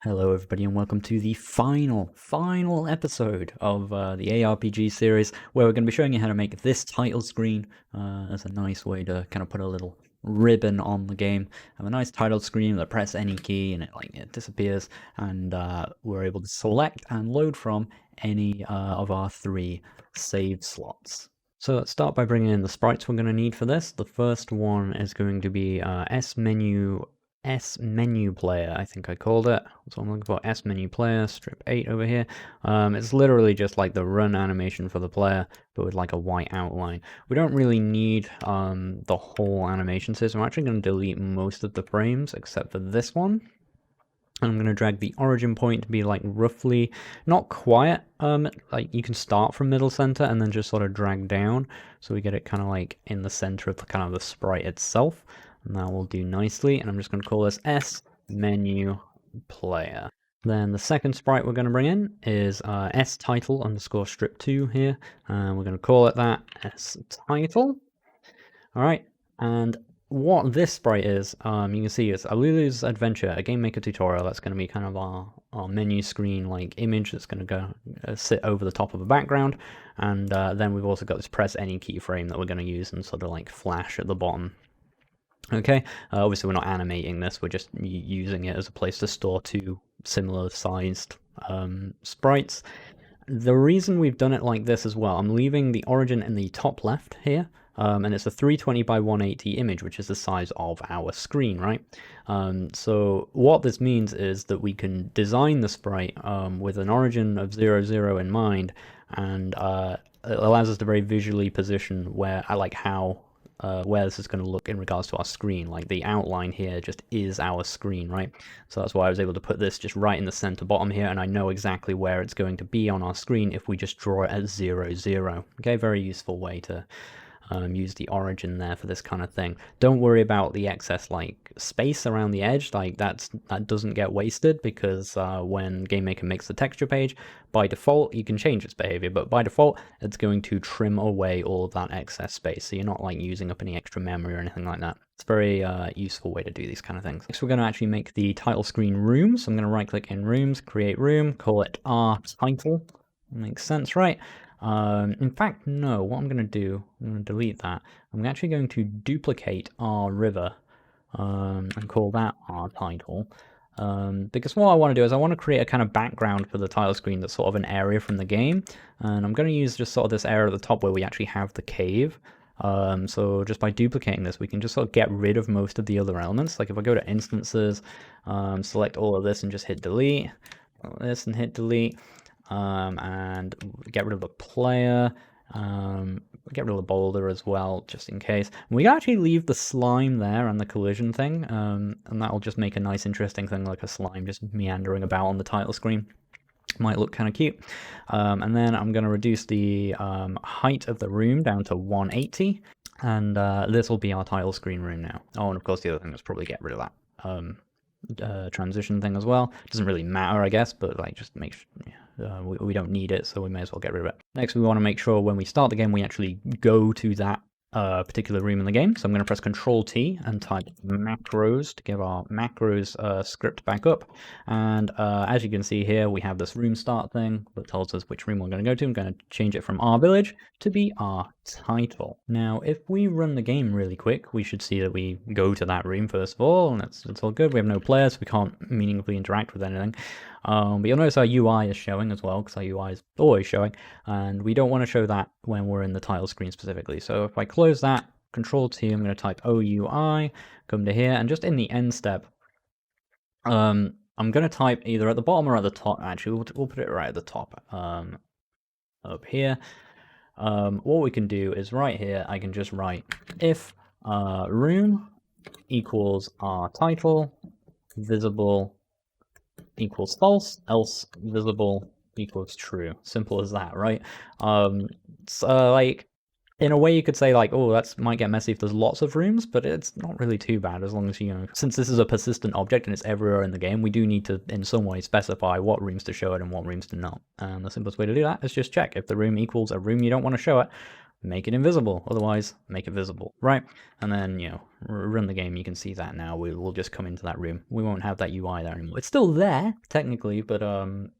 Hello everybody and welcome to the final episode of the ARPG series where we're going to be showing you how to make this title screen as a nice way to kind of put a little ribbon on the game. Have a nice title screen that press any key and it disappears, and we're able to select and load from any of our 3 save slots. So let's start by bringing in the sprites we're going to need for this. The first one is going to be S menu player, I think I called it. So I'm looking for S menu player, strip 8 over here. It's literally just like the run animation for the player, but with like a white outline. We don't really need the whole animation system. I'm actually going to delete most of the frames except for this one. I'm going to drag the origin point to be like roughly, not quite, like you can start from middle center and then just sort of drag down. So we get it kind of like in the center of the kind of the sprite itself. And that will do nicely. And I'm just going to call this S menu player. Then the second sprite we're going to bring in is S title underscore strip 2 here. And we're going to call it that S title. All right. And what this sprite is, you can see it's Alulu's Adventure, a GameMaker tutorial. That's going to be kind of our menu screen like image that's going to go sit over the top of a background. And then we've also got this press any keyframe that we're going to use and sort of like flash at the bottom. Okay, obviously we're not animating this, we're just using it as a place to store 2 similar sized sprites. The reason we've done it like this as well, I'm leaving the origin in the top left here, and it's a 320 by 180 image, which is the size of our screen, right? So what this means is that we can design the sprite with an origin of 0, 0 in mind, and it allows us to very visually position where where this is going to look in regards to our screen. Like the outline here just is our screen, right? So that's why I was able to put this just right in the center bottom here, and I know exactly where it's going to be on our screen if we just draw it at 0, 0. Okay, very useful way to use the origin there for this kind of thing. Don't worry about the excess like space around the edge, like that doesn't get wasted, because when GameMaker makes the texture page, by default you can change its behavior, but by default it's going to trim away all of that excess space, so you're not like using up any extra memory or anything like that. It's a very useful way to do these kind of things. Next we're going to actually make the title screen room, so I'm going to right click in rooms, create room, call it R title. Makes sense, right? In fact, no, what I'm going to do, I'm going to delete that. I'm actually going to duplicate our river and call that our title. Because what I want to do is I want to create a kind of background for the title screen that's sort of an area from the game. And I'm going to use just sort of this area at the top where we actually have the cave. So just by duplicating this, we can just sort of get rid of most of the other elements. Like if I go to instances, select all of this and just hit delete, all this and hit delete. And get rid of the player, get rid of the boulder as well, just in case. And we can actually leave the slime there and the collision thing, and that'll just make a nice interesting thing, like a slime just meandering about on the title screen. Might look kind of cute. And then I'm going to reduce the height of the room down to 180, and this will be our title screen room now. Oh, and of course the other thing is probably get rid of that transition thing as well. Doesn't really matter, I guess, but like just make sure, we don't need it, so we may as well get rid of it. Next, we want to make sure when we start the game we actually go to that particular room in the game. So I'm going to press Control T and type macros to give our macros script back up. And as you can see here, we have this room start thing that tells us which room we're going to go to. I'm going to change it from our village to be our title. Now, if we run the game really quick, we should see that we go to that room first of all, and it's all good. We have no players, so we can't meaningfully interact with anything. But you'll notice our UI is showing as well, because our UI is always showing, and we don't want to show that when we're in the title screen specifically. So if I close that, Control T, I'm going to type OUI, come to here, and just in the end step, I'm going to type either at the bottom or at the top. Actually, we'll put it right at the top, up here. What we can do is right here, I can just write if room equals our title, visible equals false, else visible equals true. Simple as that, right? So like in a way you could say like, oh, that might get messy if there's lots of rooms, but it's not really too bad as long as, you know, since this is a persistent object and it's everywhere in the game, we do need to in some way specify what rooms to show it and what rooms to not. And the simplest way to do that is just check if the room equals a room you don't want to show it, make it invisible. Otherwise, make it visible, right? And then, run the game. You can see that now. We'll just come into that room. We won't have that UI there anymore. It's still there, technically, but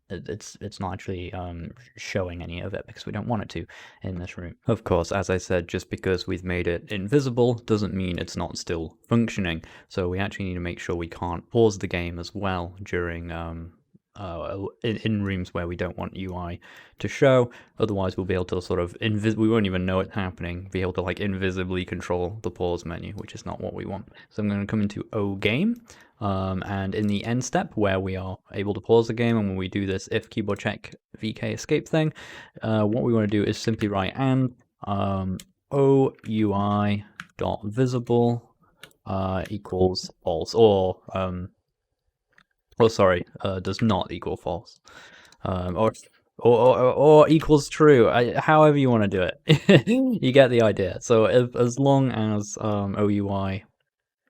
it's not actually showing any of it because we don't want it to in this room. Of course, as I said, just because we've made it invisible doesn't mean it's not still functioning. So we actually need to make sure we can't pause the game as well during in rooms where we don't want UI to show. Otherwise, we'll be able to sort of we won't even know it's happening. Be able to like invisibly control the pause menu, which is not what we want. So I'm going to come into OGame, and in the end step where we are able to pause the game, and when we do this if keyboard check VK escape thing, what we want to do is simply write and OUI dot visible equals false, or sorry, does not equal false, or equals true. However you want to do it, you get the idea. So as long as OUI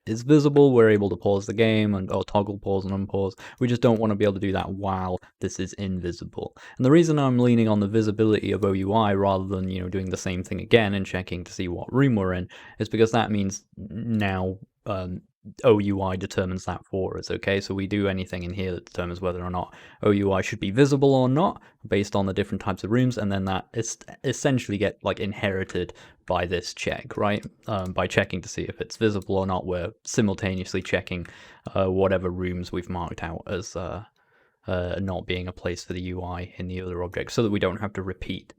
is visible, we're able to pause the game or toggle pause and unpause. We just don't want to be able to do that while this is invisible. And the reason I'm leaning on the visibility of OUI rather than doing the same thing again and checking to see what room we're in is because that means now OUI determines that for us, okay? So we do anything in here that determines whether or not OUI should be visible or not based on the different types of rooms, and then that is essentially get like inherited by this check, right? By checking to see if it's visible or not, we're simultaneously checking whatever rooms we've marked out as not being a place for the UI in the other object, so that we don't have to repeat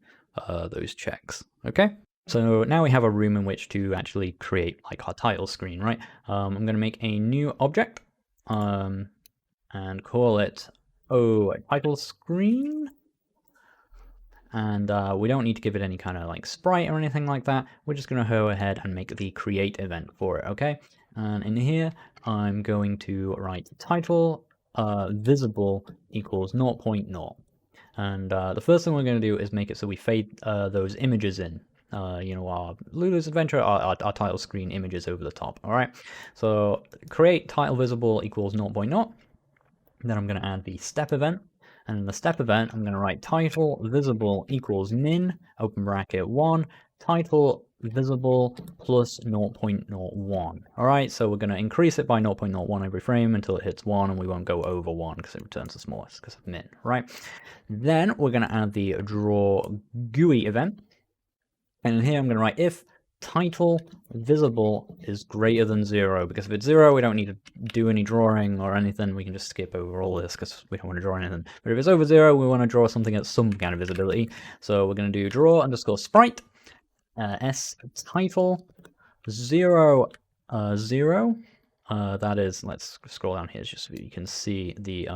those checks, okay? So now we have a room in which to actually create like our title screen, right? I'm going to make a new object and call it title screen. And we don't need to give it any kind of like sprite or anything like that. We're just going to go ahead and make the create event for it, okay? And in here, I'm going to write title visible equals 0.0. And the first thing we're going to do is make it so we fade those images in. Our Lulu's Adventure, our title screen images over the top, all right? So create title visible equals 0.0. Then I'm going to add the step event. And in the step event, I'm going to write title visible equals min, open bracket 1, title visible plus 0.01. All right, so we're going to increase it by 0.01 every frame until it hits 1, and we won't go over 1 because it returns the smallest because of min, right? Then we're going to add the draw GUI event. And in here, I'm going to write if title visible is greater than 0, because if it's 0, we don't need to do any drawing or anything. We can just skip over all this because we don't want to draw anything. But if it's over 0, we want to draw something at some kind of visibility. So we're going to do draw underscore sprite s title 0 0. That is, let's scroll down here just so you can see the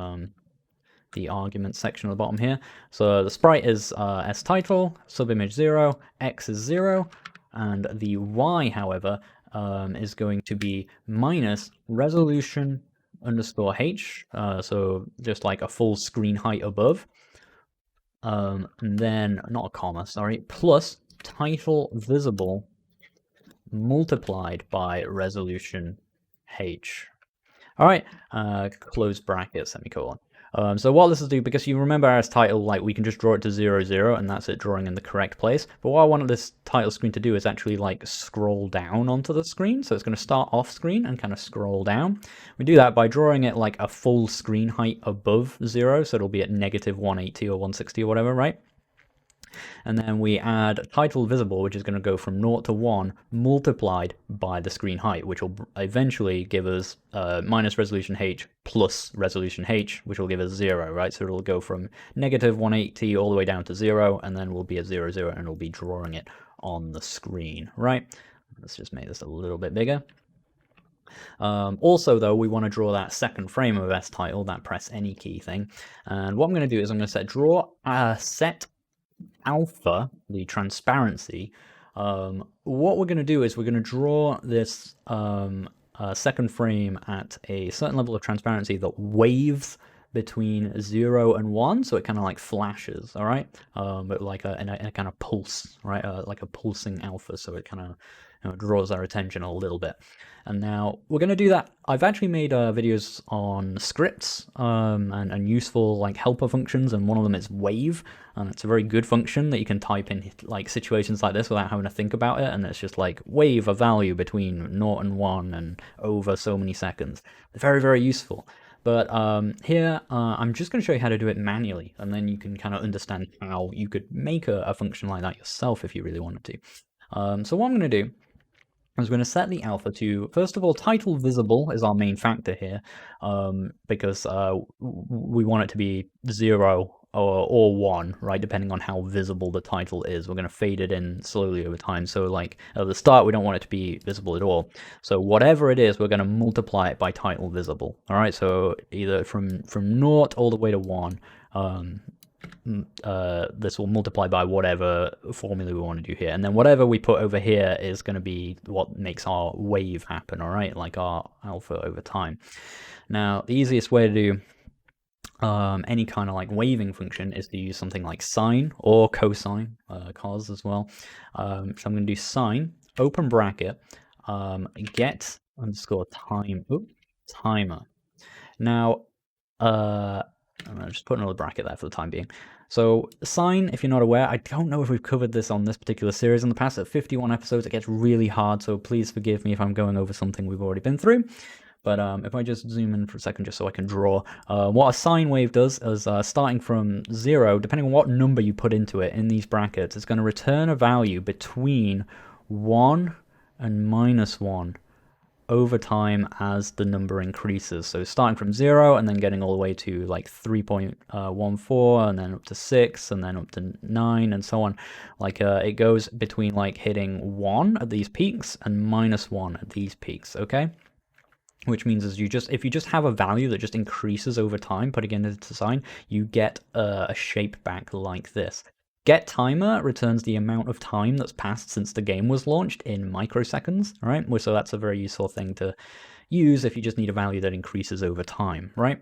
argument section at the bottom here. So the sprite is s title, subimage 0, x is 0, and the y, however, is going to be minus resolution underscore h, so just like a full screen height above, and then, not a comma, sorry, plus title visible multiplied by resolution h. All right, close bracket, semicolon. So what this will do, because you remember as title, like we can just draw it to 0, 0, and that's it drawing in the correct place. But what I wanted this title screen to do is actually like scroll down onto the screen. So it's going to start off screen and kind of scroll down. We do that by drawing it like a full screen height above 0. So it'll be at negative 180 or 160 or whatever, right? And then we add title visible, which is going to go from 0 to 1 multiplied by the screen height, which will eventually give us minus resolution h plus resolution h, which will give us 0, right? So it'll go from negative 180 all the way down to 0, and then we'll be at 0, 0, and we'll be drawing it on the screen, right? Let's just make this a little bit bigger. Also, though, we want to draw that second frame of S title, that press any key thing. And what I'm going to do is I'm going to set draw set alpha, the transparency. What we're going to do is we're going to draw this second frame at a certain level of transparency that waves between 0 and 1, so it kind of like flashes, all right, but like in a kind of pulse, right, like a pulsing alpha, so it kind of draws our attention a little bit. And now we're going to do that. I've actually made videos on scripts and useful like helper functions, and one of them is wave, and it's a very good function that you can type in like situations like this without having to think about it, and it's just like wave a value between 0 and 1 and over so many seconds. Very, very useful. But here, I'm just going to show you how to do it manually, and then you can kind of understand how you could make a function like that yourself if you really wanted to. So what I'm going to do is we're going to set the alpha to, first of all, title visible is our main factor here, because we want it to be 0 or 1, right, depending on how visible the title is. We're going to fade it in slowly over time. So like at the start, we don't want it to be visible at all. So whatever it is, we're going to multiply it by title visible. All right, so either from 0 all the way to 1, this will multiply by whatever formula we want to do here, and then whatever we put over here is going to be what makes our wave happen, all right, like our alpha over time. Now the easiest way to do any kind of like waving function is to use something like sine or cosine, cos as well. So I'm going to do sine, open bracket, get underscore timer. Now I'm going to just put another bracket there for the time being. So sine, if you're not aware, I don't know if we've covered this on this particular series in the past. At 51 episodes, it gets really hard, so please forgive me if I'm going over something we've already been through. But if I just zoom in for a second just so I can draw, what a sine wave does is starting from 0, depending on what number you put into it in these brackets, it's going to return a value between 1 and -1 over time as the number increases. So starting from 0 and then getting all the way to like 3.14 and then up to 6 and then up to 9 and so on. Like it goes between like hitting 1 at these peaks and -1 at these peaks, okay? Which means is if you just have a value that just increases over time, putting it into sine, you get a shape back like this. Get timer returns the amount of time that's passed since the game was launched in microseconds, all right? So that's a very useful thing to use if you just need a value that increases over time, right?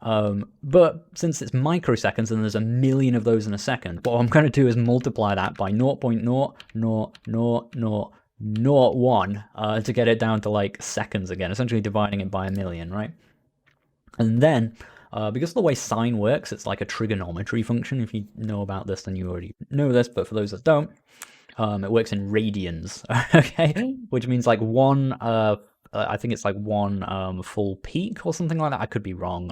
But since it's microseconds and there's a million of those in a second, what I'm going to do is multiply that by 0.0000001 to get it down to like seconds again, essentially dividing it by a million, right? And then because of the way sine works, it's like a trigonometry function. If you know about this, then you already know this, but for those that don't, it works in radians, okay? Which means like one, I think it's like one full peak or something like that. I could be wrong.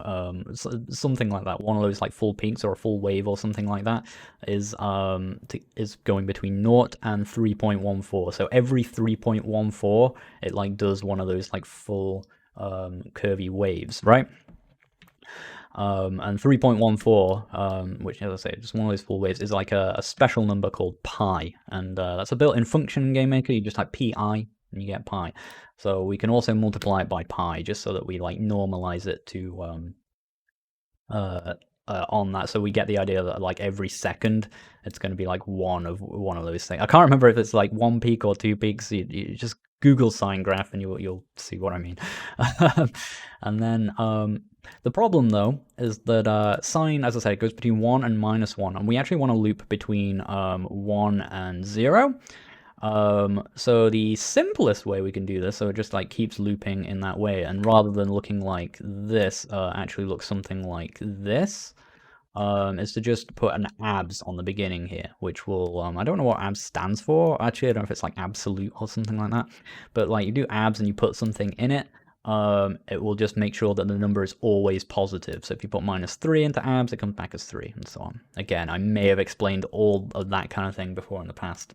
Something like that. One of those like full peaks or a full wave or something like that is going between 0 and 3.14. So every 3.14, it like does one of those like full curvy waves, right? And 3.14, which, as I say, just one of those full waves, is like a special number called pi, and that's a built-in function in GameMaker. You just type pi and you get pi. So we can also multiply it by pi, just so that we like normalize it to on that. So we get the idea that like every second it's going to be like one of those things. I can't remember if it's like 1 peak or 2 peaks. You just Google sine graph and you'll see what I mean. And then the problem though is that sine, as I said, goes between 1 and -1, and we actually want to loop between 1 and 0. So the simplest way we can do this, so it just like keeps looping in that way, and rather than looking like this, actually looks something like this, is to just put an abs on the beginning here, which will, I don't know what abs stands for, actually. I don't know if it's like absolute or something like that, but like you do abs and you put something in it, it will just make sure that the number is always positive. So if you put -3 into abs, it comes back as 3, and so on. Again, I may have explained all of that kind of thing before in the past.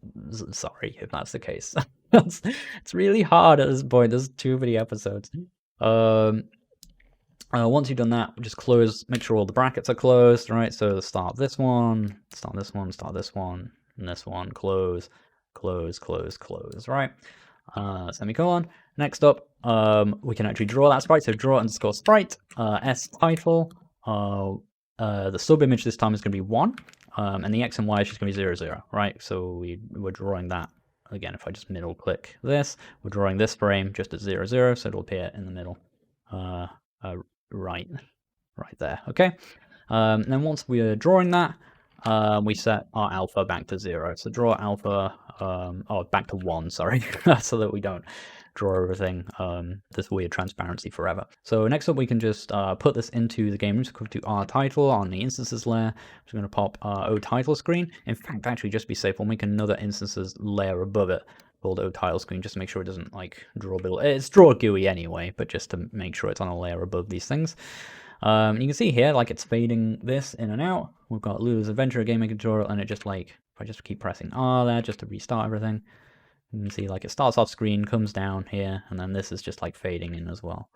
Sorry if that's the case. It's really hard at this point. There's too many episodes. Once you've done that, just close, make sure all the brackets are closed, right? So start this one, start this one, start this one, and this one, close, close, close, close, right? Semicolon. Next up, we can actually draw that sprite. So draw underscore sprite, s title. The sub image this time is going to be 1, and the x and y is just going to be 0, 0, right? So we're drawing that. Again, if I just middle click this, we're drawing this frame just at 0, 0, so it'll appear in the middle, right there, okay? And then once we're drawing that, we set our alpha back to 0. So draw alpha, back to 1, sorry, so that we don't draw everything, this weird transparency forever. So next up, we can just put this into the game. Just go to our title on the instances layer. I'm just going to pop O title screen. In fact, actually, just to be safe, we'll make another instances layer above it called O title screen, just to make sure it doesn't like draw below. It's draw GUI anyway, but just to make sure it's on a layer above these things. You can see here, like, it's fading this in and out. We've got Lulu's Adventure, GameMaker tutorial, and it just like, if I just keep pressing R there just to restart everything, you can see like it starts off screen, comes down here, and then this is just like fading in as well.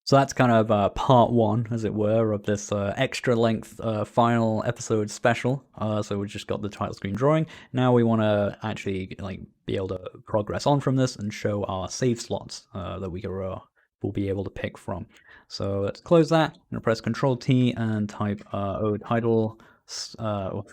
So that's kind of part one, as it were, of this extra length final episode special. So we just got the title screen drawing. Now we want to actually like be able to progress on from this and show our save slots that we'll be able to pick from. So let's close that. I'm gonna press Control T and type O title.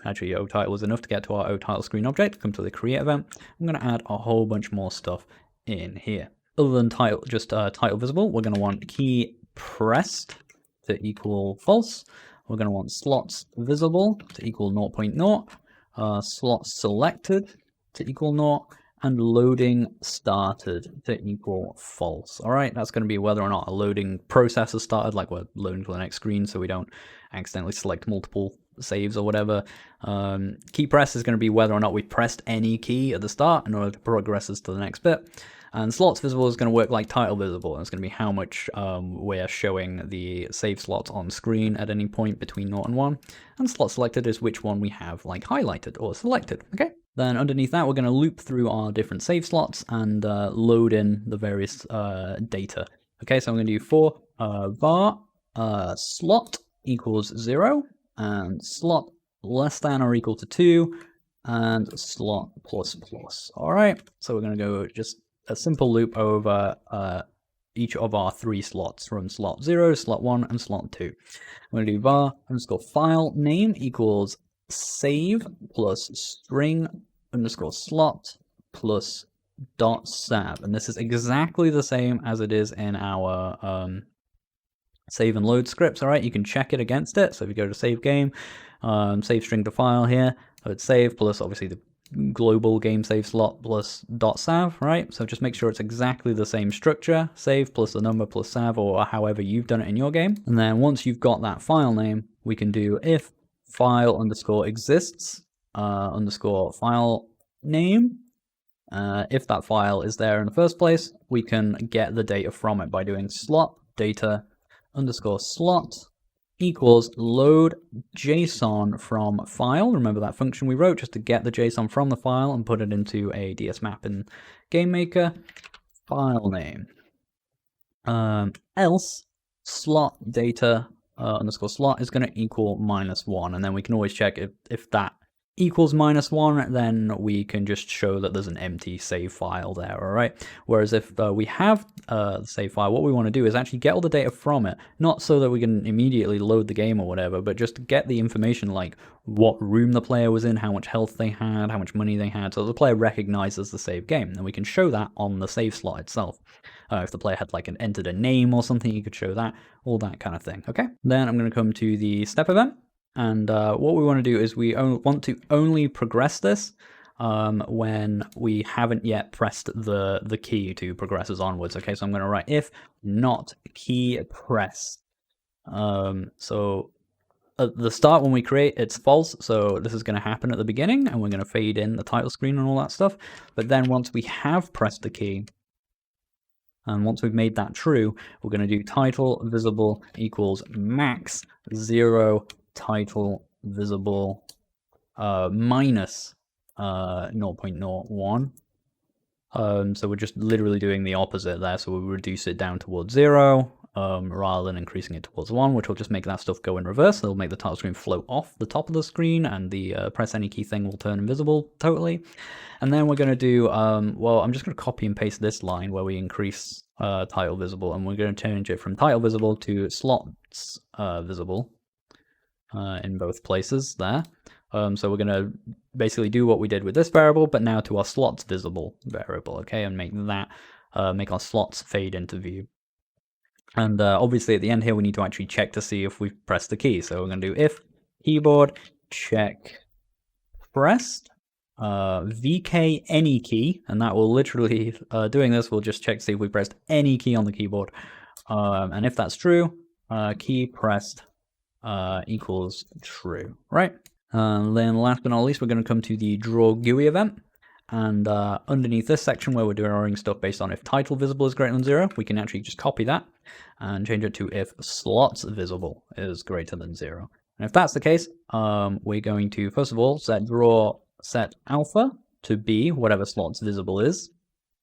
Actually, O title was enough to get to our O title screen object. Come to the create event. I'm gonna add a whole bunch more stuff in here. Other than title, just title visible, we're going to want key pressed to equal false. We're going to want slots visible to equal 0.0, slots selected to equal 0, and loading started to equal false. All right, that's going to be whether or not a loading process has started, like we're loading to the next screen, so we don't accidentally select multiple saves or whatever. Key press is going to be whether or not we pressed any key at the start in order to progress us to the next bit. And slots visible is going to work like title visible. It's going to be how much we're showing the save slots on screen at any point between 0 and 1. And slot selected is which one we have like highlighted or selected. Okay. Then underneath that, we're going to loop through our different save slots and load in the various data. Okay, so I'm going to do for var slot equals 0 and slot less than or equal to 2 and slot plus plus. All right, so we're going to go just a simple loop over each of our 3 slots from slot 0, slot 1, and slot 2. I'm going to do var underscore file name equals save plus string underscore slot plus dot sav. And this is exactly the same as it is in our save and load scripts. All right, you can check it against it. So if you go to save game, save string to file here, so it's save plus obviously the global game save slot plus dot sav, right? So just make sure it's exactly the same structure, save plus the number plus sav, or however you've done it in your game. And then once you've got that file name, we can do if file underscore exists underscore file name. If that file is there in the first place, we can get the data from it by doing slot data underscore slot equals load JSON from file. Remember that function we wrote just to get the JSON from the file and put it into a DS map in GameMaker. File name. Else slot data underscore slot is going to equal -1, and then we can always check if that equals -1, then we can just show that there's an empty save file there, all right? Whereas if we have the save file, what we want to do is actually get all the data from it, not so that we can immediately load the game or whatever, but just to get the information like what room the player was in, how much health they had, how much money they had, so the player recognizes the save game, and we can show that on the save slot itself. If the player had like entered a name or something, you could show that, all that kind of thing, okay? Then I'm going to come to the step event. And what we want to do is we want to only progress this when we haven't yet pressed the key to progress us onwards. Okay, so I'm going to write if not key pressed. So at the start when we create, it's false. So this is going to happen at the beginning, and we're going to fade in the title screen and all that stuff. But then once we have pressed the key, and once we've made that true, we're going to do title visible equals max 0 title visible minus 0.01. So we're just literally doing the opposite there. So we'll reduce it down towards 0 rather than increasing it towards 1, which will just make that stuff go in reverse. It'll make the title screen float off the top of the screen, and the press any key thing will turn invisible totally. And then we're going to do, well, I'm just going to copy and paste this line where we increase title visible, and we're going to change it from title visible to slots visible. In both places there. So we're going to basically do what we did with this variable, but now to our slots visible variable, okay, and make that, make our slots fade into view. And obviously at the end here, we need to actually check to see if we've pressed the key. So we're going to do if keyboard check pressed, VK any key, and that will literally, doing this will just check to see if we pressed any key on the keyboard. And if that's true, key pressed equals true, right? Then last but not least, we're going to come to the draw GUI event. And underneath this section where we're doing stuff based on if title visible is greater than 0, we can actually just copy that and change it to if slots visible is greater than 0. And if that's the case, we're going to, first of all, set alpha to be whatever slots visible is,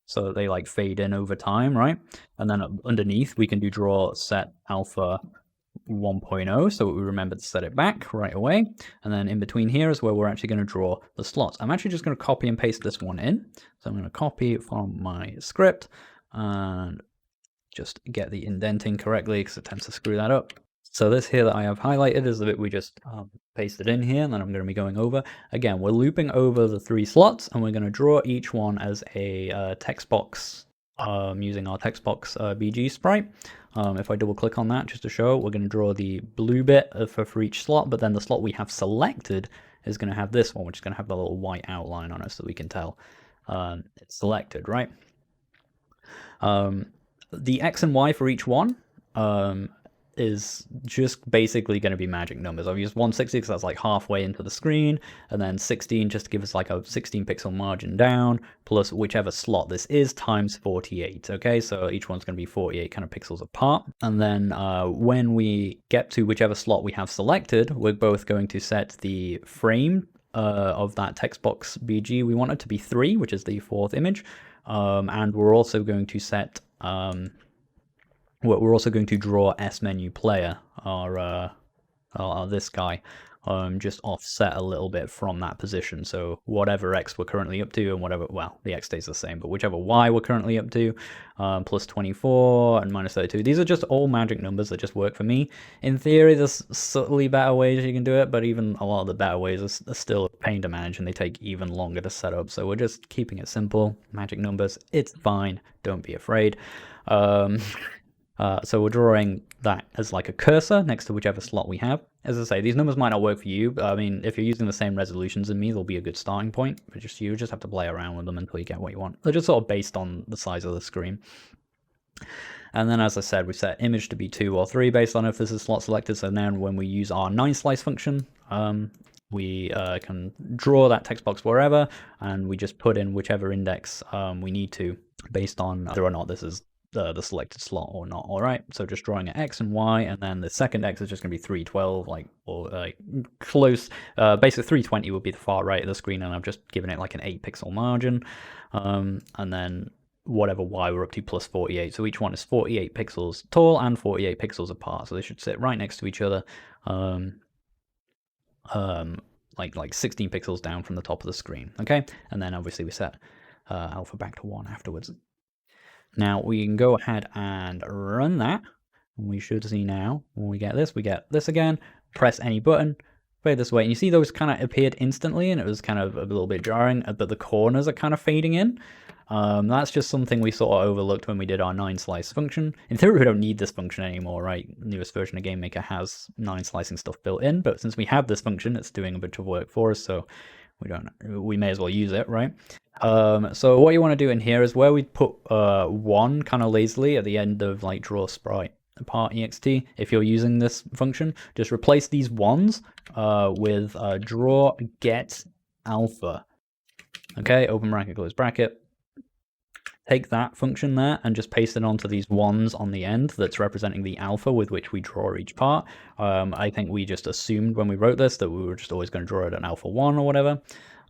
so that they like fade in over time, right? And then underneath, we can do draw set alpha 1.0, so we remember to set it back right away. And then in between here is where we're actually going to draw the slots. I'm actually just going to copy and paste this one in. So I'm going to copy it from my script and just get the indenting correctly because it tends to screw that up. So this here that I have highlighted is the bit we just pasted in here, and then I'm going to be going over. Again, we're looping over the 3 slots, and we're going to draw each one as a text box using our text box BG sprite. If I double click on that just to show, we're going to draw the blue bit for each slot, but then the slot we have selected is going to have this one, which is going to have the little white outline on it so we can tell it's selected, right? The X and Y for each one is just basically going to be magic numbers. I've used 160 because that's like halfway into the screen, and then 16 just to give us like a 16 pixel margin down, plus whichever slot this is times 48. Okay, so each one's going to be 48 kind of pixels apart. And then when we get to whichever slot we have selected, we're both going to set the frame of that text box BG. We want it to be 3, which is the 4th image, and we're also going to set we're also going to draw S menu player, or this guy, just offset a little bit from that position. So whatever X we're currently up to and whatever, well, the X stays the same, but whichever Y we're currently up to, plus 24 and minus 32. These are just all magic numbers that just work for me. In theory, there's subtly better ways you can do it, but even a lot of the better ways are still a pain to manage and they take even longer to set up. So we're just keeping it simple, magic numbers. It's fine. Don't be afraid. So we're drawing that as like a cursor next to whichever slot we have. As I say, these numbers might not work for you, but I mean, if you're using the same resolutions as me, they'll be a good starting point. But you just have to play around with them until you get what you want. They're just sort of based on the size of the screen. And then, as I said, we set image to be 2 or 3 based on if this is slot selected. So now when we use our 9slice function, we can draw that text box wherever, and we just put in whichever index we need to based on whether or not this is the selected slot or not. All right, so just drawing an X and Y, and then the second X is just going to be 312, or close. Basically 320 would be the far right of the screen, and I've just given it like an 8 pixel margin, and then whatever Y we're up to plus 48. So each one is 48 pixels tall and 48 pixels apart, so they should sit right next to each other, like 16 pixels down from the top of the screen. Okay, and then obviously we set alpha back to 1 afterwards. Now we can go ahead and run that. We should see now when we get this again. Press any button, fade this way, and you see those kind of appeared instantly, and it was kind of a little bit jarring, but the corners are kind of fading in. That's just something we sort of overlooked when we did our 9slice function. In theory, we don't need this function anymore, right? The newest version of GameMaker has 9slicing stuff built in, but since we have this function, it's doing a bit of work for us, so we may as well use it, right? So what you want to do in here is where we put 1 kind of lazily at the end of like draw sprite part ext. If you're using this function, just replace these 1s with draw get alpha. Okay, open bracket, close bracket. Take that function there and just paste it onto these 1s on the end that's representing the alpha with which we draw each part. I think we just assumed when we wrote this that we were just always going to draw it at alpha 1 or whatever.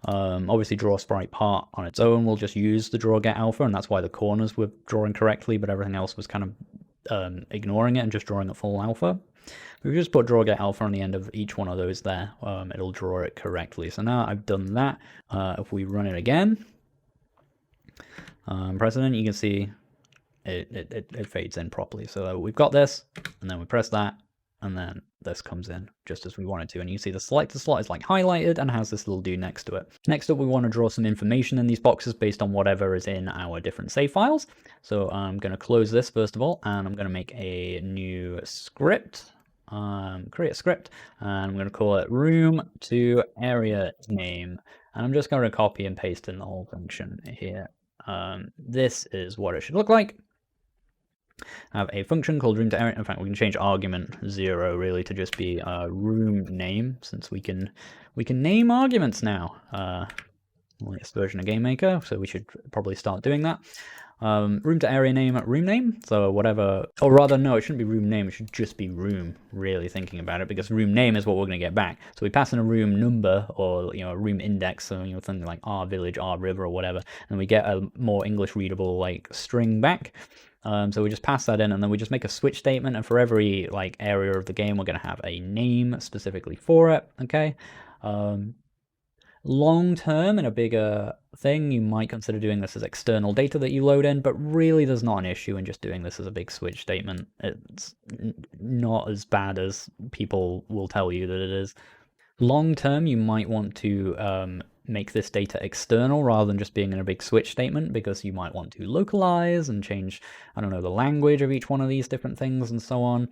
Obviously draw sprite part on its own will just use the draw get alpha, and that's why the corners were drawing correctly, but everything else was kind of ignoring it and just drawing a full alpha. We just put draw get alpha on the end of each one of those there. It'll draw it correctly. So now I've done that. If we run it again, precedent, you can see it fades in properly. So we've got this, and then we press that, and then this comes in just as we want it to. And you can see the selected slot is like highlighted and has this little dude next to it. Next up, we want to draw some information in these boxes based on whatever is in our different save files. So I'm going to close this first of all, and I'm going to make a new script. create a script, and I'm going to call it room to area name, and I'm just going to copy and paste in the whole function here. This is what it should look like. Have a function called room to area. In fact, we can change argument 0 really to just be room name, since we can name arguments now. Latest version of GameMaker, so we should probably start doing that. Room to area name, room name. So whatever, or rather, no, it shouldn't be room name. It should just be room. Really thinking about it, because room name is what we're going to get back. So we pass in a room number, or a room index, so something like our village, our river, or whatever, and we get a more English readable like string back. So we just pass that in, and then we just make a switch statement, and for every like area of the game, we're going to have a name specifically for it. Okay. Long term, in a bigger thing, you might consider doing this as external data that you load in, but really there's not an issue in just doing this as a big switch statement. It's not as bad as people will tell you that it is. Long term, you might want to make this data external rather than just being in a big switch statement, because you might want to localize and change, I don't know, the language of each one of these different things and so on.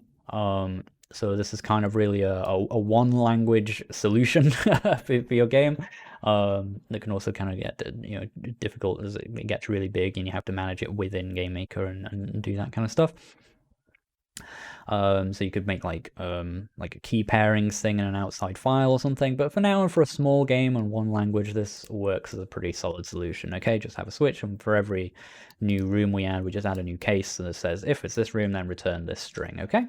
So this is kind of really a one language solution for your game. That can also kind of get difficult as it gets really big and you have to manage it within GameMaker and do that kind of stuff. So you could make like a key pairings thing in an outside file or something, but for now and for a small game and one language, this works as a pretty solid solution. Okay, just have a switch, and for every new room we add, we just add a new case that says if it's this room, then return this string. Okay.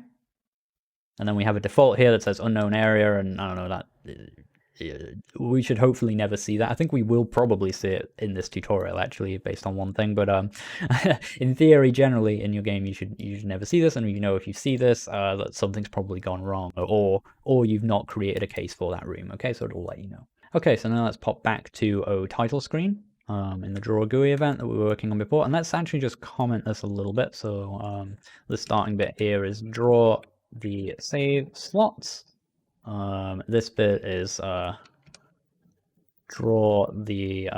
And then we have a default here that says unknown area, and I don't know, that we should hopefully never see that. I think we will probably see it in this tutorial, actually, based on one thing, but in theory, generally, in your game, you should never see this, and if you see this, that something's probably gone wrong, or you've not created a case for that room, okay? So it'll let you know. Okay, so now let's pop back to a title screen in the draw GUI event that we were working on before, and let's actually just comment this a little bit. So the starting bit here is draw the save slots. This bit is draw the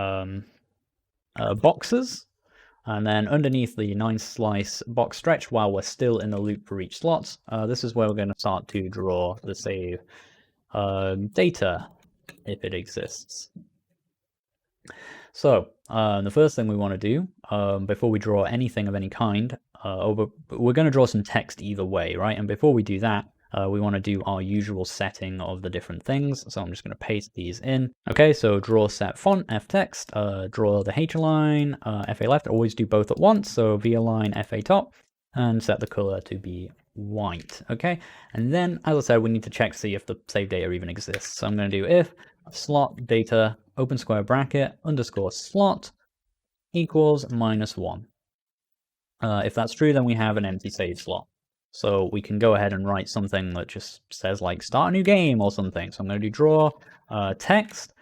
boxes, and then underneath the 9-slice box stretch, while we're still in the loop for each slot, this is where we're going to start to draw the save data, if it exists. So the first thing we want to do before we draw anything of any kind, we're going to draw some text either way, right? And before we do that, we want to do our usual setting of the different things. So I'm just going to paste these in. Okay, so draw set font, F text, draw the H line, FA left, always do both at once. So V align, FA top, and set the color to be white. Okay, and then, as I said, we need to check to see if the save data even exists. So I'm going to do if slot data open square bracket underscore slot equals -1. If that's true, then we have an empty save slot. So we can go ahead and write something that just says like start a new game or something. So I'm going to do draw text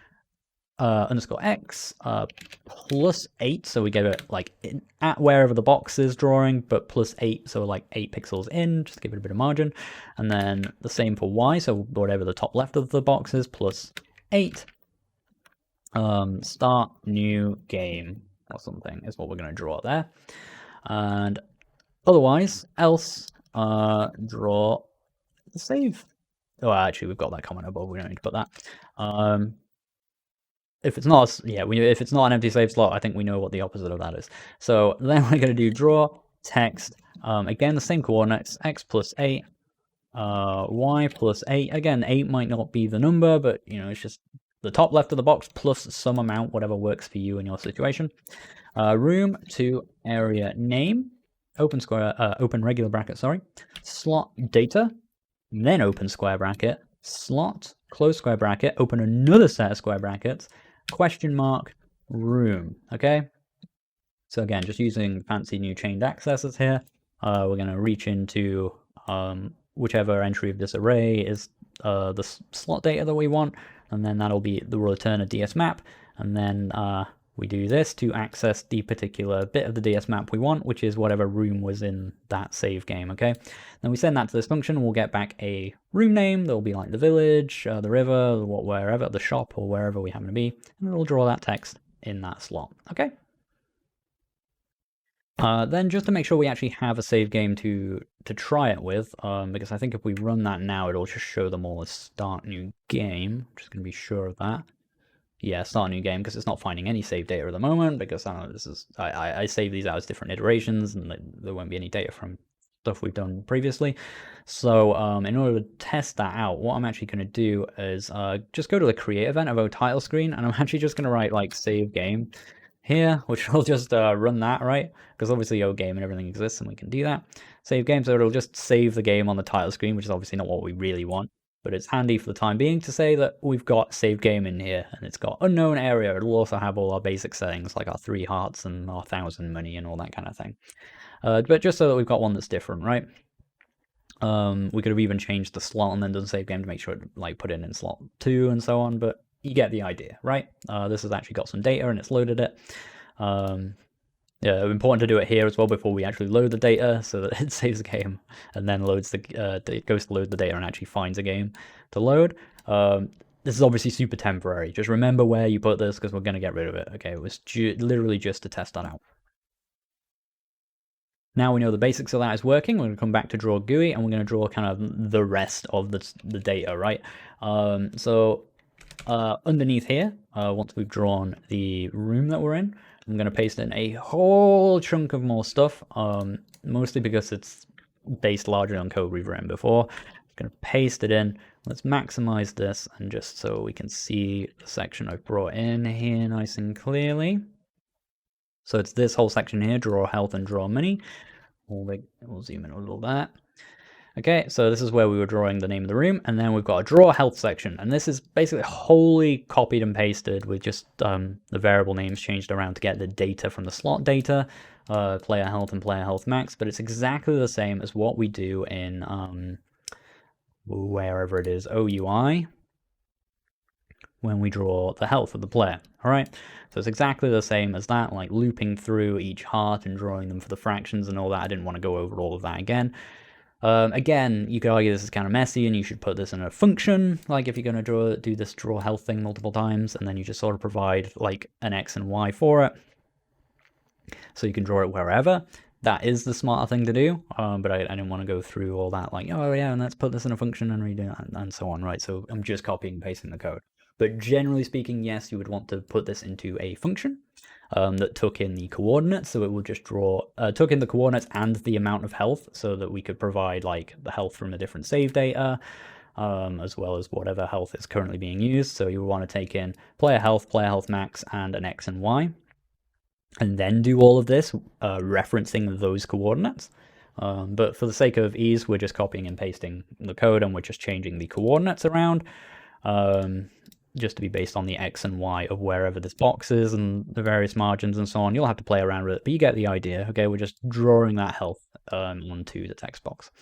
underscore x +8. So we get it like at wherever the box is drawing, but +8. So like 8 pixels in, just give it a bit of margin. And then the same for y. So whatever the top left of the box is, +8. Start new game or something is what we're going to draw there. And otherwise, else, draw the save. Oh, actually, we've got that comment above. We don't need to put that. If it's not, if it's not an empty save slot, I think we know what the opposite of that is. So then we're going to do draw text. Again, the same coordinates: x +8, y +8. Again, 8 might not be the number, but it's just the top left of the box plus some amount, whatever works for you in your situation. Room to area name, open regular bracket, sorry, slot data, then open square bracket, slot, close square bracket, open another set of square brackets, question mark, room. Okay, so again, just using fancy new chained accesses here, we're going to reach into whichever entry of this array is the slot data that we want, and then that'll be the return a DS map, and then we do this to access the particular bit of the DS map we want, which is whatever room was in that save game, okay? Then we send that to this function, and we'll get back a room name that'll be like the village, the river, wherever, the shop, or wherever we happen to be, and it'll draw that text in that slot, okay? Then just to make sure we actually have a save game to try it with, because I think if we run that now, it'll just show them all as start new game. Just going to be sure of that. Yeah, start a new game, because it's not finding any save data at the moment, because I don't know, this is I save these out as different iterations, and there won't be any data from stuff we've done previously. So in order to test that out, what I'm actually going to do is just go to the create event of our title screen, and I'm actually just going to write like save game here, which will just run that, right? Because obviously O game and everything exists, and we can do that. Save game, so it'll just save the game on the title screen, which is obviously not what we really want. But it's handy for the time being to say that we've got save game in here, and it's got unknown area. It'll also have all our basic settings, like our 3 hearts and our 1,000 money and all that kind of thing. But just so that we've got one that's different, right? We could have even changed the slot and then done save game to make sure it like put it in slot 2 and so on, but you get the idea, right? This has actually got some data and it's loaded it. Yeah, important to do it here as well before we actually load the data, so that it saves the game and then loads it goes to load the data and actually finds a game to load. This is obviously super temporary. Just remember where you put this, because we're going to get rid of it. Okay, it was literally just to test that out. Now we know the basics of that is working. We're going to come back to draw GUI, and we're going to draw kind of the rest of the data, right? Underneath here, once we've drawn the room that we're in, I'm going to paste in a whole chunk of more stuff, mostly because it's based largely on code we've written before. I'm going to paste it in. Let's maximize this, and just so we can see the section I've brought in here nice and clearly. So it's this whole section here, draw health and draw money. We'll zoom in a little bit. Okay, so this is where we were drawing the name of the room, and then we've got a draw health section, and this is basically wholly copied and pasted with just the variable names changed around to get the data from the slot data, player health and player health max, but it's exactly the same as what we do in wherever it is, OUI, when we draw the health of the player. All right, so it's exactly the same as that, like looping through each heart and drawing them for the fractions and all that. I didn't want to go over all of that again. Again, you could argue this is kind of messy, and you should put this in a function, like if you're going to do this draw health thing multiple times, and then you just sort of provide like an X and Y for it, so you can draw it wherever. That is the smarter thing to do, but I didn't want to go through all that, like, oh yeah, and let's put this in a function and redo it, and so on, right? So I'm just copying and pasting the code. But generally speaking, yes, you would want to put this into a function that took in the coordinates, so it would just took in the coordinates and the amount of health, so that we could provide like the health from the different save data, as well as whatever health is currently being used. So you would want to take in player health max, and an X and Y, and then do all of this referencing those coordinates. But for the sake of ease, we're just copying and pasting the code, and we're just changing the coordinates around. Just to be based on the X and Y of wherever this box is and the various margins and so on. You'll have to play around with it, but you get the idea. Okay, we're just drawing that health onto the text box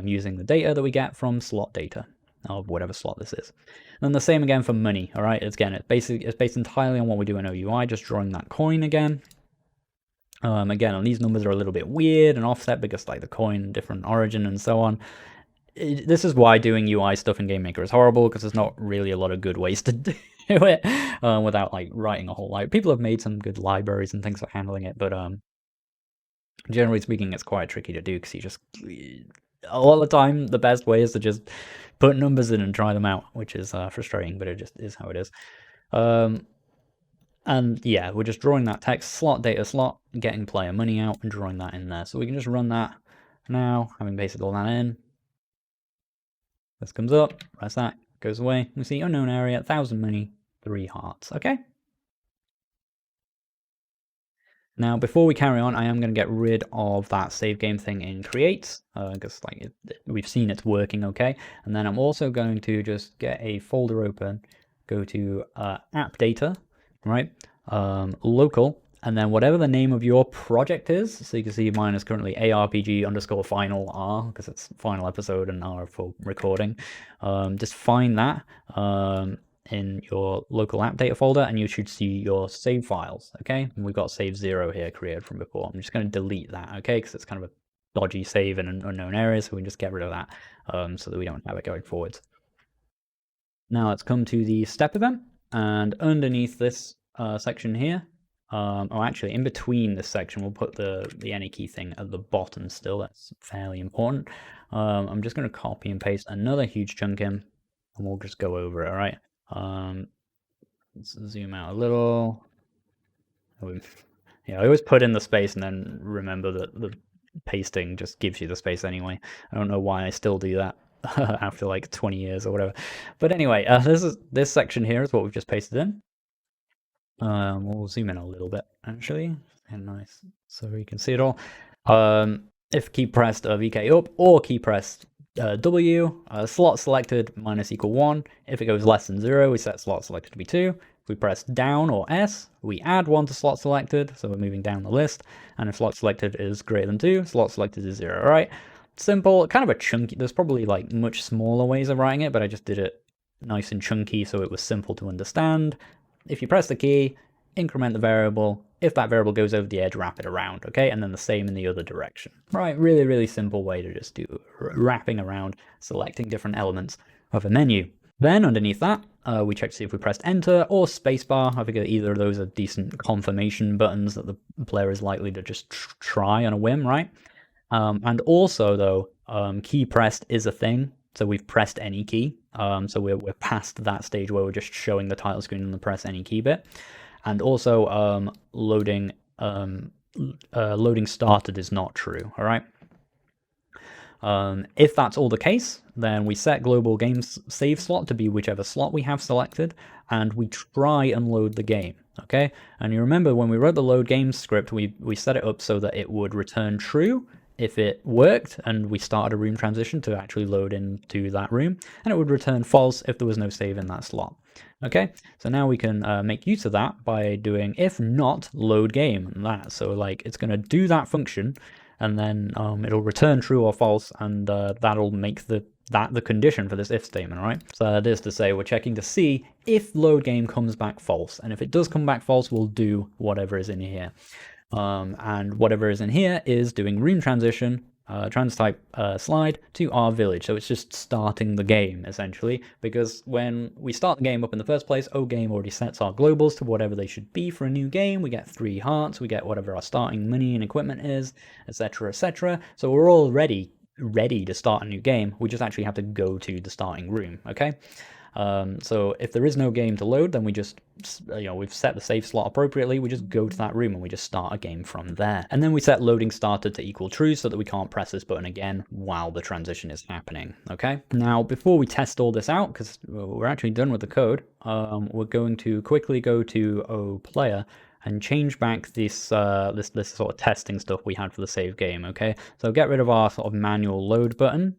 using the data that we get from slot data of whatever slot this is. And then the same again for money. All right, it's based entirely on what we do in OUI, just drawing that coin again. Again, and these numbers are a little bit weird and offset because like the coin, different origin and so on. This is why doing UI stuff in GameMaker is horrible, because there's not really a lot of good ways to do it without like writing a whole library. People have made some good libraries and things for handling it, but generally speaking, it's quite tricky to do, because you just a lot of the time the best way is to just put numbers in and try them out, which is frustrating, but it just is how it is. And yeah, we're just drawing that text slot data slot, getting player money out and drawing that in there. So we can just run that now, having pasted all that in. This comes up, press that, goes away. We see unknown area, 1,000 money, 3 hearts. Okay. Now, before we carry on, I am going to get rid of that save game thing in create, because like we've seen it's working okay. And then I'm also going to just get a folder open, go to app data, right? Local, and then whatever the name of your project is. So you can see mine is currently ARPG_final R, because it's final episode and R for recording. Just find that in your local app data folder, and you should see your save files. Okay, and we've got save 0 here created from before. I'm just going to delete that, okay, because it's kind of a dodgy save in an unknown area, so we can just get rid of that so that we don't have it going forwards. Now let's come to the step event, and underneath this section here, Oh, actually, in between this section, we'll put the any key thing at the bottom still. That's fairly important. I'm just going to copy and paste another huge chunk in, and we'll just go over it, all right? Let's zoom out a little. Yeah, I always put in the space and then remember that the pasting just gives you the space anyway. I don't know why I still do that after like 20 years or whatever. But anyway, this section here is what we've just pasted in. We'll zoom in a little bit actually, and nice, so you can see it all. If key pressed VK up or key pressed W, slot selected minus equal 1. If it goes less than 0, we set slot selected to be 2. If we press down or S, we add 1 to slot selected, so we're moving down the list. And if slot selected is greater than 2, slot selected is 0. All right, simple, kind of a chunky. There's probably like much smaller ways of writing it, but I just did it nice and chunky so it was simple to understand. If you press the key, increment the variable. If that variable goes over the edge, wrap it around, okay? And then the same in the other direction. Right, really, really simple way to just do wrapping around, selecting different elements of a menu. Then underneath that, we check to see if we pressed enter or spacebar. I figure either of those are decent confirmation buttons that the player is likely to just try on a whim, right? And also though, key pressed is a thing. So we've pressed any key. So we're past that stage where we're just showing the title screen on the press any key bit. And also loading started is not true, all right? If that's all the case, then we set global game save slot to be whichever slot we have selected, and we try and load the game, okay? And you remember when we wrote the load game script, we set it up so that it would return true if it worked and we started a room transition to actually load into that room, and it would return false if there was no save in that slot. Okay, so now we can make use of that by doing if not load game and that. So like it's going to do that function, and then it'll return true or false, and that'll make the condition for this if statement, all right? So that is to say we're checking to see if load game comes back false, and if it does come back false, we'll do whatever is in here. And whatever is in here is doing room transition, transtype slide to our village. So it's just starting the game essentially, because when we start the game up in the first place, OGame already sets our globals to whatever they should be for a new game. We get 3 hearts, we get whatever our starting money and equipment is, etc, etc. So we're already ready to start a new game. We just actually have to go to the starting room, okay? So if there is no game to load, then we just, we've set the save slot appropriately, we just go to that room and we just start a game from there. And then we set loading started to equal true so that we can't press this button again while the transition is happening, okay? Now, before we test all this out, because we're actually done with the code, we're going to quickly go to player and change back this this sort of testing stuff we had for the save game, okay? So get rid of our sort of manual load button,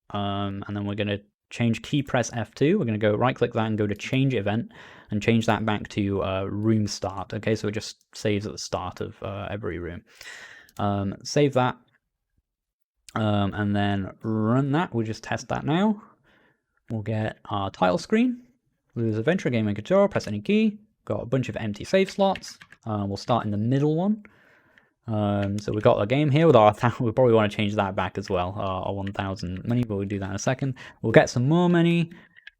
and then we're going to change key press F2. We're going to go right click that and go to change event and change that back to room start. Okay, so it just saves at the start of every room. Save that and then run that. We'll just test that now. We'll get our title screen. Lose Adventure GameMaker Studio, press any key. Got a bunch of empty save slots. We'll start in the middle one. So we've got a game here with our, we probably want to change that back as well, our 1,000 money, but we'll do that in a second. We'll get some more money,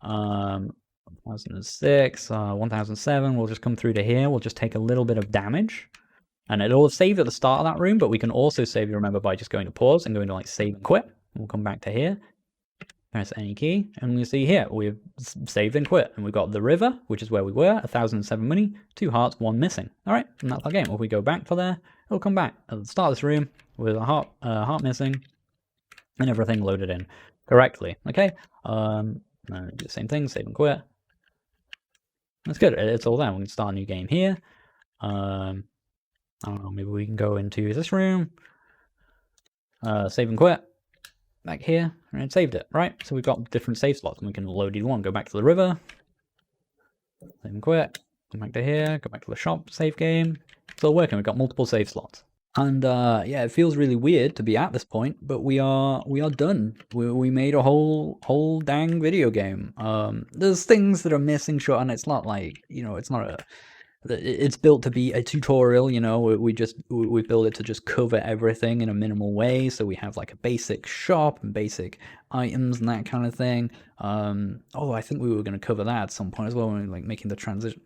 1,006, 1,007, we'll just come through to here, we'll just take a little bit of damage, and it'll save at the start of that room, but we can also save, you remember, by just going to pause and going to like save and quit. We'll come back to here, press any key, and you see here, we've saved and quit, and we've got the river, which is where we were, 1,007 money, 2 hearts, 1 missing. All right, and that's our game. If we go back for there, it'll come back at the start of this room with a heart missing, and everything loaded in correctly. Okay, do the same thing, save and quit. That's good. It's all there. We can start a new game here. I don't know. Maybe we can go into this room, save and quit. Back here, and it saved it, right? So we've got different save slots, and we can load either one. Go back to the river, save and quit, come back to here, go back to the shop, save game. It's all working. We've got multiple save slots, and yeah, it feels really weird to be at this point, but we are done. We made a whole dang video game. There's things that are missing, sure, and it's not like, it's not it's built to be a tutorial, you know. We build it to just cover everything in a minimal way, so we have like a basic shop and basic items and that kind of thing. I think we were going to cover that at some point as well, when we were, like, making the transition.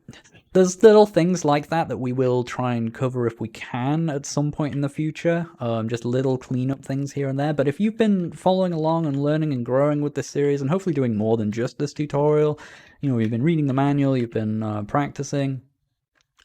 There's little things like that that we will try and cover if we can at some point in the future, just little cleanup things here and there. But if you've been following along and learning and growing with this series, and hopefully doing more than just this tutorial, you know, you've been reading the manual, you've been practicing.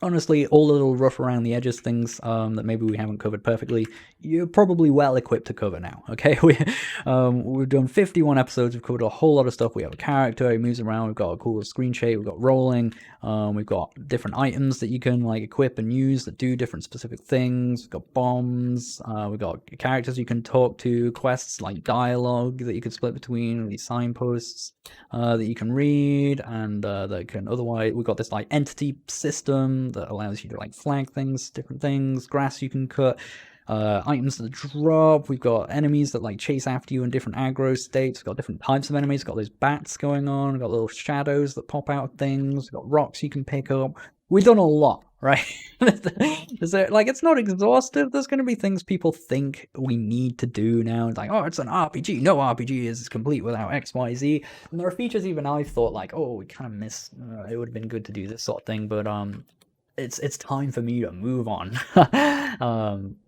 Honestly, all the little rough around the edges things that maybe we haven't covered perfectly, you're probably well equipped to cover now, okay? We've done 51 episodes, we've covered a whole lot of stuff. We have a character, he moves around, we've got a cool screen shape, we've got rolling, we've got different items that you can like equip and use that do different specific things, we've got bombs, we've got characters you can talk to, quests like dialogue that you can split between, these signposts that you can read, and that can otherwise, we've got this like entity system that allows you to like flag things, different things, grass you can cut, items that drop. We've got enemies that like chase after you in different aggro states. We've got different types of enemies. We've got those bats going on. We've got little shadows that pop out of things. We've got rocks you can pick up. We've done a lot, right? Like, it's not exhaustive. There's going to be things people think we need to do now. It's like, oh, it's an RPG. No RPG is complete without X, Y, Z. And there are features even I thought like, oh, we kind of miss. It would have been good to do this sort of thing, but it's time for me to move on.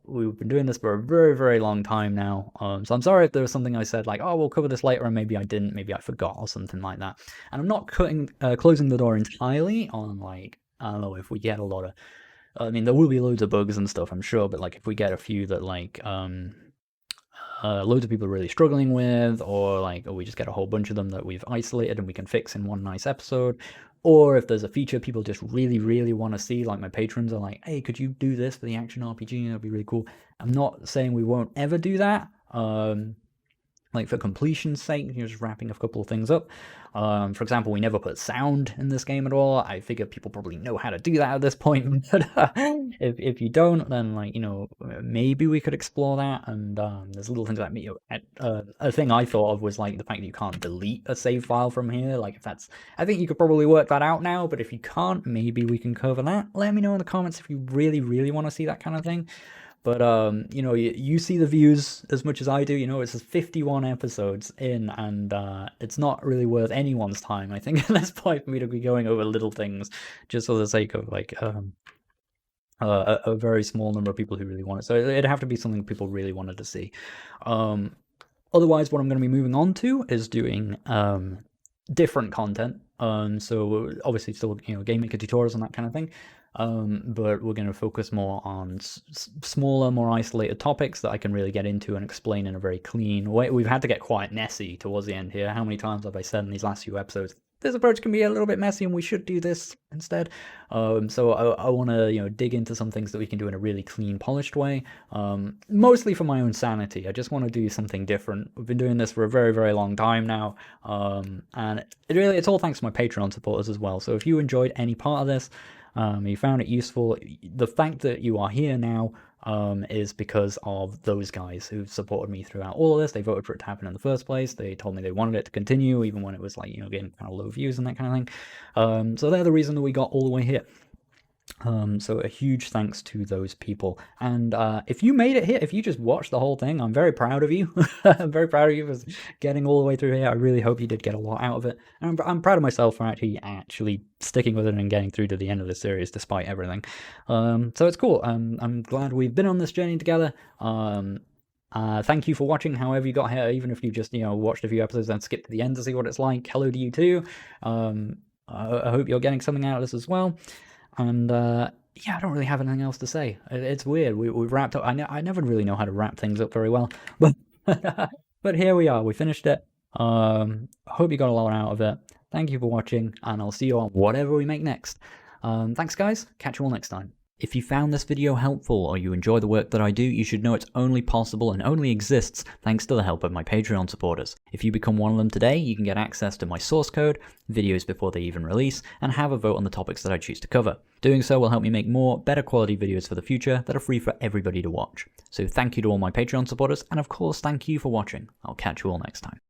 We've been doing this for a very, very long time now. So I'm sorry if there was something I said like, oh, we'll cover this later, and maybe I didn't, maybe I forgot or something like that. And I'm not closing the door entirely on, like, I don't know, if we get a lot of, I mean, there will be loads of bugs and stuff, I'm sure, but like if we get a few that like loads of people are really struggling with, or like, we just get a whole bunch of them that we've isolated and we can fix in one nice episode, or if there's a feature people just really, really want to see, like my patrons are like, hey, could you do this for the action RPG? That'd be really cool. I'm not saying we won't ever do that. Like for completion's sake, you're just wrapping a couple of things up. For example, we never put sound in this game at all. I figure people probably know how to do that at this point, but if you don't, then, like, you know, maybe we could explore that. And there's little things like me. A thing I thought of was like the fact that you can't delete a save file from here. Like, if that's, I think you could probably work that out now, but if you can't, maybe we can cover that. Let me know in the comments if you really, really want to see that kind of thing. But, you know, you see the views as much as I do. You know, it's 51 episodes in, and it's not really worth anyone's time, I think, at this point, for me to be going over little things just for the sake of, like, a very small number of people who really want it. So it'd have to be something people really wanted to see. Otherwise, what I'm going to be moving on to is doing different content. So obviously still, you know, GameMaker tutorials and that kind of thing. But we're going to focus more on smaller, more isolated topics that I can really get into and explain in a very clean way. We've had to get quite messy towards the end here. How many times have I said in these last few episodes, this approach can be a little bit messy and we should do this instead? So I want to, you know, dig into some things that we can do in a really clean, polished way, mostly for my own sanity. I just want to do something different. We've been doing this for a very, very long time now, and it's all thanks to my Patreon supporters as well. So if you enjoyed any part of this, you found it useful, the fact that you are here now is because of those guys who've supported me throughout all of this. They voted for it to happen in the first place. They told me they wanted it to continue, even when it was, like, you know, getting kind of low views and that kind of thing. So they're the reason that we got all the way here. So a huge thanks to those people. And if you made it here, if you just watched the whole thing, I'm very proud of you. I'm very proud of you for getting all the way through here. I really hope you did get a lot out of it. And I'm proud of myself for actually sticking with it and getting through to the end of the series despite everything. So it's cool. I'm glad we've been on this journey together. Thank you for watching, however you got here, even if you just, you know, watched a few episodes and skipped to the end to see what it's like. Hello to you too. I hope you're getting something out of this as well. And yeah, I don't really have anything else to say. It's weird. We've wrapped up. I never really know how to wrap things up very well, but but here we are. We finished it. Hope you got a lot out of it. Thank you for watching, and I'll see you on whatever we make next. Thanks, guys. Catch you all next time. If you found this video helpful or you enjoy the work that I do, you should know it's only possible and only exists thanks to the help of my Patreon supporters. If you become one of them today, you can get access to my source code, videos before they even release, and have a vote on the topics that I choose to cover. Doing so will help me make more, better quality videos for the future that are free for everybody to watch. So thank you to all my Patreon supporters, and of course thank you for watching. I'll catch you all next time.